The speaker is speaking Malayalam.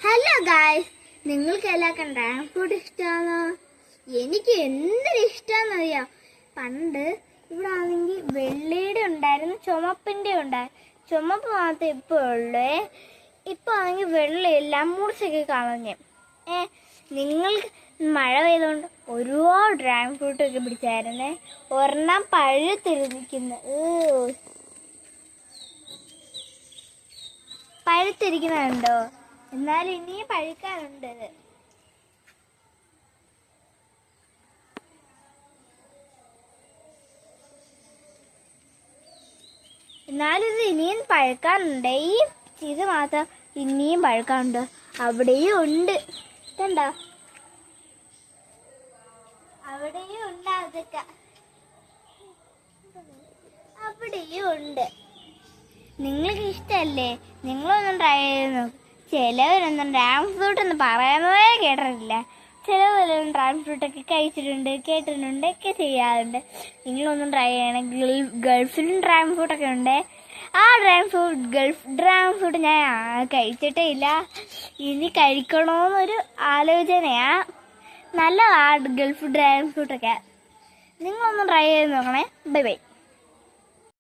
ഹലോ ഗായ്സ്, നിങ്ങൾക്ക് എല്ലാവർക്കും ഡ്രാഗൺ ഫ്രൂട്ട് ഇഷ്ടമാണോ? എനിക്ക് എന്തൊരു ഇഷ്ടമാണെന്നറിയാം. പണ്ട് ഇവിടെ ആണെങ്കിൽ വെള്ളയുടെ ഉണ്ടായിരുന്നു, ചുമപ്പിൻ്റെ ഉണ്ടായിരുന്നു. ചുമപ്പ് മാത്രമേ ഇപ്പോൾ ഉള്ളൂ. ഇപ്പോൾ ആണെങ്കിൽ വെള്ളയെല്ലാം മുറിച്ചൊക്കെ കളഞ്ഞു. നിങ്ങൾക്ക് മഴ പെയ്തുകൊണ്ട് ഒരുപാട് ഡ്രാഗൺ ഫ്രൂട്ടൊക്കെ പിടിച്ചായിരുന്നേ. ഒരെണ്ണം പഴുത്തിരിക്കുന്നുണ്ടോ? എന്നാൽ ഇനിയും പഴുക്കാനുണ്ട്. എന്നാലിത് ഇനിയും പഴുക്കാനുണ്ട്. ഇത് മാത്രം ഇനിയും പഴുക്കാനുണ്ട്. അവിടെയും ഉണ്ട്, കണ്ടോ? അവിടെയും ഉണ്ട്, അതൊക്കെ അവിടെയും ഉണ്ട്. നിങ്ങൾക്ക് ഇഷ്ടമല്ലേ? നിങ്ങളൊന്നും ട്രൈ ചെയ്ത് നോക്കും. ചിലവരൊന്നും ഡ്രാഗൺ ഫ്രൂട്ട് എന്ന് പറയുന്നതേ കേട്ടിട്ടില്ല. ചിലവരൊന്നും ഡ്രാഗൺ ഫ്രൂട്ടൊക്കെ കഴിച്ചിട്ടുണ്ട്, കേട്ടിട്ടുണ്ട്, ഒക്കെ ചെയ്യാറുണ്ട്. നിങ്ങളൊന്നും ട്രൈ ചെയ്യണം. ഗൾഫിലും ഡ്രാഗൺ ഫ്രൂട്ടൊക്കെ ഉണ്ട്. ആ ഗൾഫ് ഡ്രാഗൺ ഫ്രൂട്ട് ഞാൻ കഴിച്ചിട്ടേ ഇല്ല. ഇനി കഴിക്കണമെന്നൊരു ആലോചനയാ. നല്ലതാണ് ഗൾഫ് ഡ്രാഗൺ ഫ്രൂട്ടൊക്കെ. നിങ്ങളൊന്നും ട്രൈ ചെയ്ത് നോക്കണേ. Bye bye.